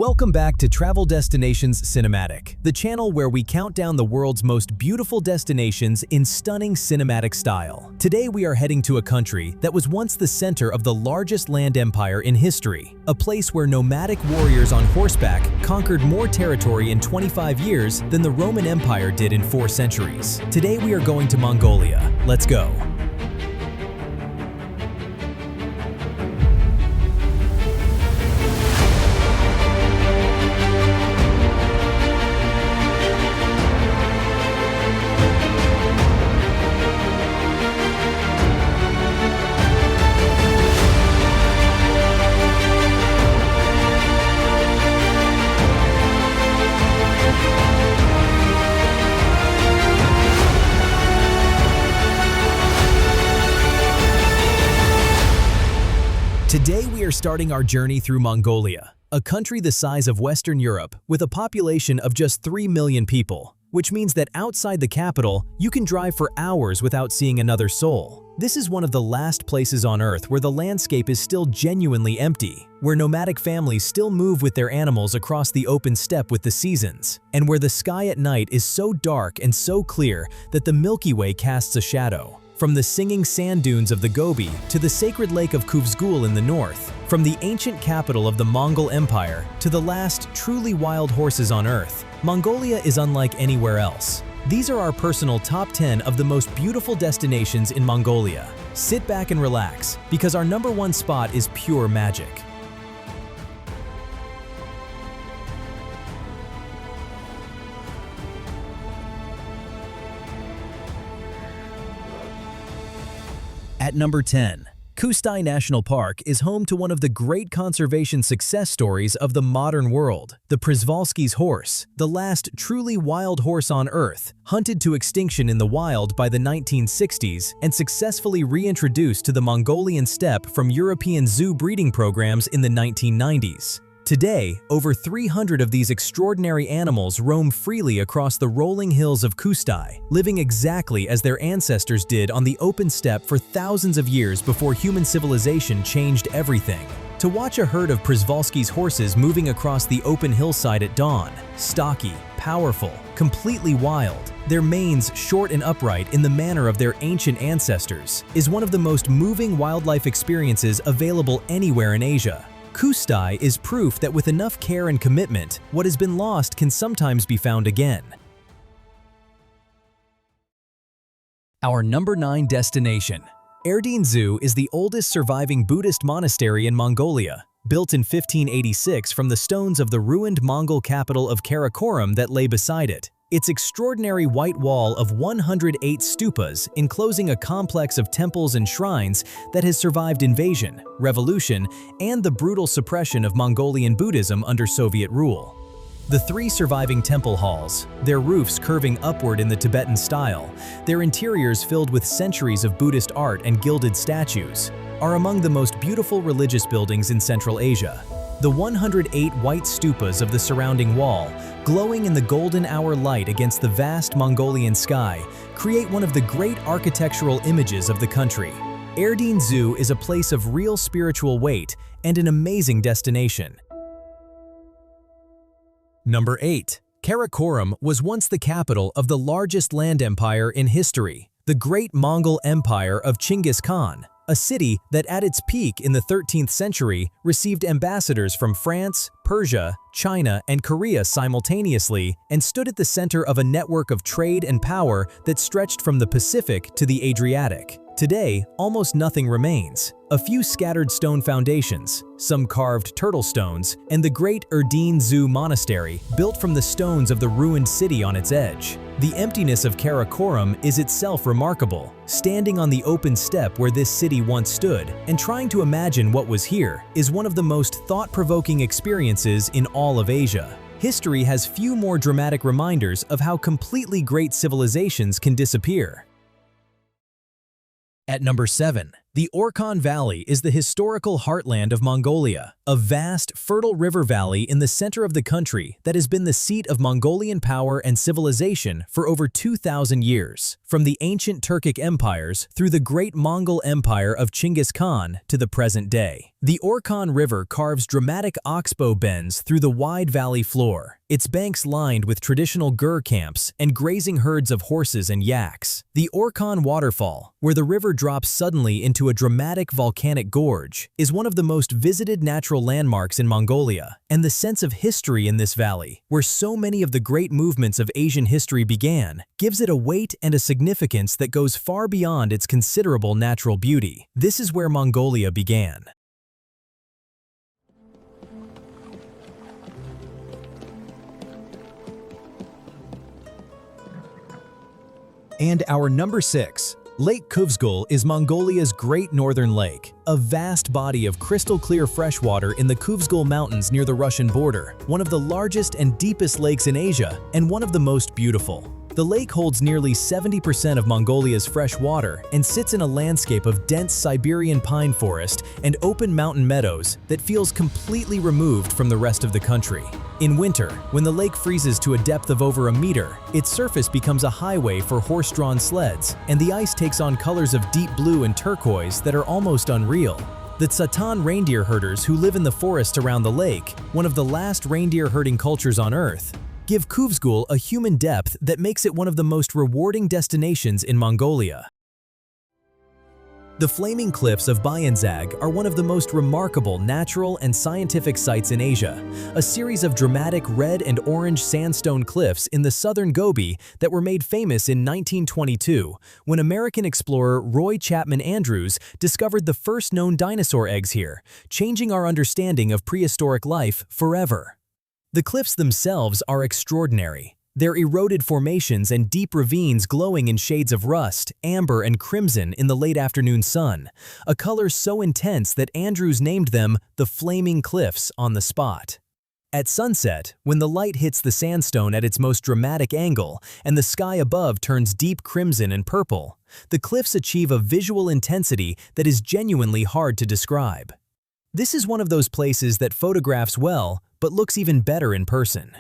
Welcome back to Travel Destinations Cinematic, the channel where we count down the world's most beautiful destinations in stunning cinematic style. Today we are heading to a country that was once the center of the largest land empire in history, a place where nomadic warriors on horseback conquered more territory in 25 years than the Roman Empire did in 4 centuries. Today we are going to Mongolia. Let's go. Today we are starting our journey through Mongolia, a country the size of Western Europe with a population of just 3 million people, which means that outside the capital, you can drive for hours without seeing another soul. This is one of the last places on Earth where the landscape is still genuinely empty, where nomadic families still move with their animals across the open steppe with the seasons, and where the sky at night is so dark and so clear that the Milky Way casts a shadow. From the singing sand dunes of the Gobi to the sacred lake of Khuvsgul in the north, from the ancient capital of the Mongol Empire to the last truly wild horses on Earth, Mongolia is unlike anywhere else. These are our personal top 10 of the most beautiful destinations in Mongolia. Sit back and relax, because our #1 spot is pure magic. At number 10, Khustai National Park is home to one of the great conservation success stories of the modern world, the Przewalski's horse, the last truly wild horse on Earth, hunted to extinction in the wild by the 1960s and successfully reintroduced to the Mongolian steppe from European zoo breeding programs in the 1990s. Today, over 300 of these extraordinary animals roam freely across the rolling hills of Khustai, living exactly as their ancestors did on the open steppe for thousands of years before human civilization changed everything. To watch a herd of Przewalski's horses moving across the open hillside at dawn, stocky, powerful, completely wild, their manes short and upright in the manner of their ancient ancestors, is one of the most moving wildlife experiences available anywhere in Asia. Khustai is proof that with enough care and commitment, what has been lost can sometimes be found again. Our number 9 destination. Erdene Zoo is the oldest surviving Buddhist monastery in Mongolia, built in 1586 from the stones of the ruined Mongol capital of Karakorum that lay beside it. Its extraordinary white wall of 108 stupas enclosing a complex of temples and shrines that has survived invasion, revolution, and the brutal suppression of Mongolian Buddhism under Soviet rule. The 3 surviving temple halls, their roofs curving upward in the Tibetan style, their interiors filled with centuries of Buddhist art and gilded statues, are among the most beautiful religious buildings in Central Asia. The 108 white stupas of the surrounding wall, glowing in the golden hour light against the vast Mongolian sky, create one of the great architectural images of the country. Erdene Zoo is a place of real spiritual weight and an amazing destination. Number 8. Karakorum was once the capital of the largest land empire in history, the Great Mongol Empire of Chinggis Khan. A city that at its peak in the 13th century received ambassadors from France, Persia, China, and Korea simultaneously and stood at the center of a network of trade and power that stretched from the Pacific to the Adriatic. Today, almost nothing remains. A few scattered stone foundations, some carved turtle stones, and the great Erdene Zoo monastery built from the stones of the ruined city on its edge. The emptiness of Karakorum is itself remarkable. Standing on the open steppe where this city once stood and trying to imagine what was here is one of the most thought-provoking experiences in all of Asia. History has few more dramatic reminders of how completely great civilizations can disappear. At number 7, the Orkhon Valley is the historical heartland of Mongolia, a vast, fertile river valley in the center of the country that has been the seat of Mongolian power and civilization for over 2,000 years, from the ancient Turkic empires through the great Mongol Empire of Chinggis Khan to the present day. The Orkhon River carves dramatic oxbow bends through the wide valley floor, its banks lined with traditional gur camps and grazing herds of horses and yaks. The Orkhon waterfall, where the river drops suddenly into a dramatic volcanic gorge, is one of the most visited natural landmarks in Mongolia, and the sense of history in this valley, where so many of the great movements of Asian history began, gives it a weight and a significance that goes far beyond its considerable natural beauty. This is where Mongolia began. And our number 6. Lake Khuvsgul is Mongolia's great northern lake, a vast body of crystal-clear freshwater in the Khuvsgul Mountains near the Russian border, one of the largest and deepest lakes in Asia, and one of the most beautiful. The lake holds nearly 70% of Mongolia's fresh water and sits in a landscape of dense Siberian pine forest and open mountain meadows that feels completely removed from the rest of the country. In winter, when the lake freezes to a depth of over a meter, its surface becomes a highway for horse-drawn sleds, and the ice takes on colors of deep blue and turquoise that are almost unreal. The Tsatan reindeer herders who live in the forest around the lake, one of the last reindeer herding cultures on Earth, give Khuvsgul a human depth that makes it one of the most rewarding destinations in Mongolia. The flaming cliffs of Bayanzag are one of the most remarkable natural and scientific sites in Asia, a series of dramatic red and orange sandstone cliffs in the southern Gobi that were made famous in 1922 when American explorer Roy Chapman Andrews discovered the first known dinosaur eggs here, changing our understanding of prehistoric life forever. The cliffs themselves are extraordinary. Their eroded formations and deep ravines glowing in shades of rust, amber, and crimson in the late afternoon sun, a color so intense that Andrews named them the Flaming Cliffs on the spot. At sunset, when the light hits the sandstone at its most dramatic angle and the sky above turns deep crimson and purple, the cliffs achieve a visual intensity that is genuinely hard to describe. This is one of those places that photographs well, but looks even better in person.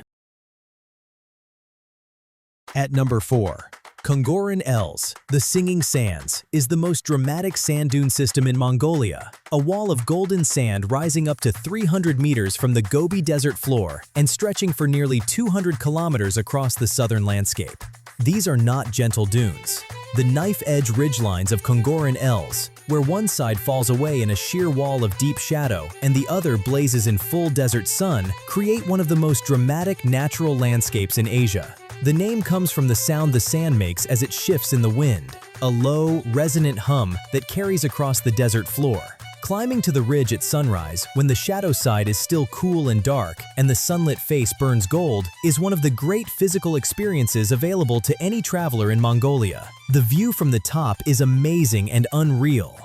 At number 4, Khongoryn Els, the Singing Sands, is the most dramatic sand dune system in Mongolia, a wall of golden sand rising up to 300 meters from the Gobi Desert floor and stretching for nearly 200 kilometers across the southern landscape. These are not gentle dunes. The knife-edge ridgelines of Khongoryn Els, where one side falls away in a sheer wall of deep shadow and the other blazes in full desert sun, create one of the most dramatic natural landscapes in Asia. The name comes from the sound the sand makes as it shifts in the wind, a low, resonant hum that carries across the desert floor. Climbing to the ridge at sunrise, when the shadow side is still cool and dark and the sunlit face burns gold, is one of the great physical experiences available to any traveler in Mongolia. The view from the top is amazing and unreal.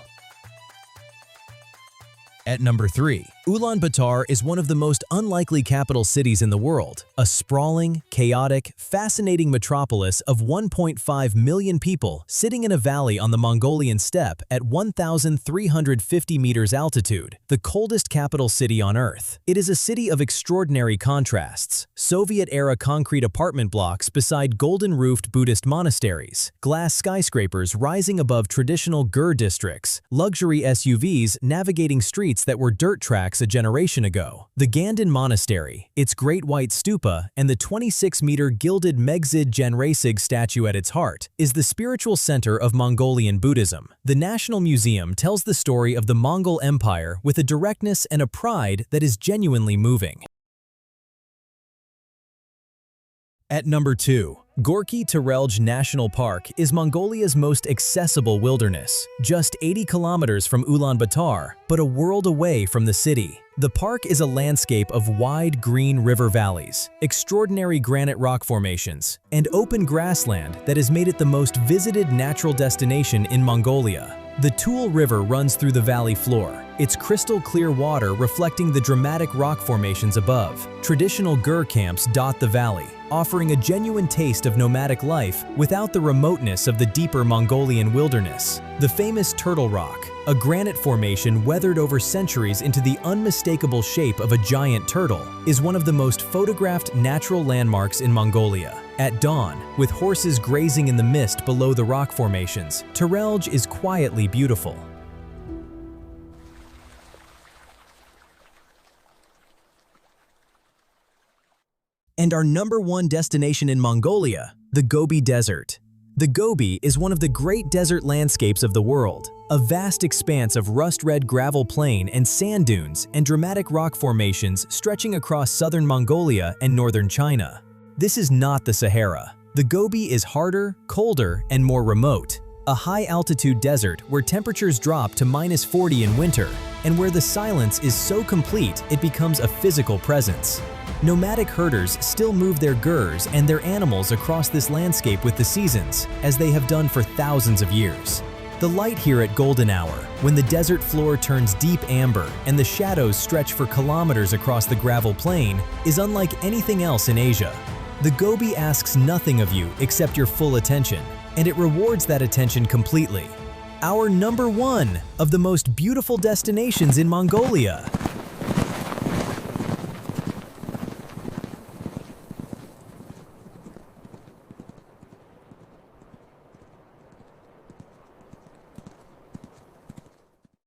At number 3, Ulaanbaatar is one of the most unlikely capital cities in the world, a sprawling, chaotic, fascinating metropolis of 1.5 million people sitting in a valley on the Mongolian steppe at 1,350 meters altitude, the coldest capital city on Earth. It is a city of extraordinary contrasts: Soviet-era concrete apartment blocks beside golden-roofed Buddhist monasteries, glass skyscrapers rising above traditional gur districts, luxury SUVs navigating streets that were dirt tracks a generation ago. The Ganden Monastery, its great white stupa, and the 26-meter gilded Megzid Genresig statue at its heart, is the spiritual center of Mongolian Buddhism. The National Museum tells the story of the Mongol Empire with a directness and a pride that is genuinely moving. At number 2, Gorkhi-Terelj National Park is Mongolia's most accessible wilderness, just 80 kilometers from Ulaanbaatar, but a world away from the city. The park is a landscape of wide green river valleys, extraordinary granite rock formations, and open grassland that has made it the most visited natural destination in Mongolia. The Tul River runs through the valley floor, its crystal-clear water reflecting the dramatic rock formations above. Traditional gur camps dot the valley, offering a genuine taste of nomadic life without the remoteness of the deeper Mongolian wilderness. The famous Turtle Rock, a granite formation weathered over centuries into the unmistakable shape of a giant turtle, is one of the most photographed natural landmarks in Mongolia. At dawn, with horses grazing in the mist below the rock formations, Terelj is quietly beautiful. And our #1 destination in Mongolia, the Gobi Desert. The Gobi is one of the great desert landscapes of the world, a vast expanse of rust-red gravel plain and sand dunes and dramatic rock formations stretching across southern Mongolia and northern China. This is not the Sahara. The Gobi is harder, colder, and more remote, a high-altitude desert where temperatures drop to -40 in winter, and where the silence is so complete it becomes a physical presence. Nomadic herders still move their gurs and their animals across this landscape with the seasons, as they have done for thousands of years. The light here at golden hour, when the desert floor turns deep amber and the shadows stretch for kilometers across the gravel plain, is unlike anything else in Asia. The Gobi asks nothing of you except your full attention, and it rewards that attention completely. Our #1 of the most beautiful destinations in Mongolia.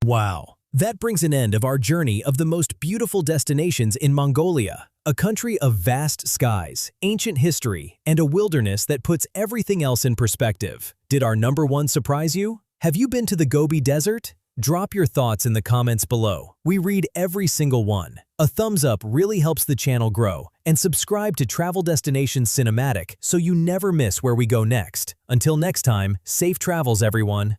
Wow, that brings an end of our journey of the most beautiful destinations in Mongolia, a country of vast skies, ancient history, and a wilderness that puts everything else in perspective. Did our #1 surprise you? Have you been to the Gobi Desert? Drop your thoughts in the comments below. We read every single one. A thumbs up really helps the channel grow, and subscribe to Travel Destinations Cinematic so you never miss where we go next. Until next time, safe travels everyone.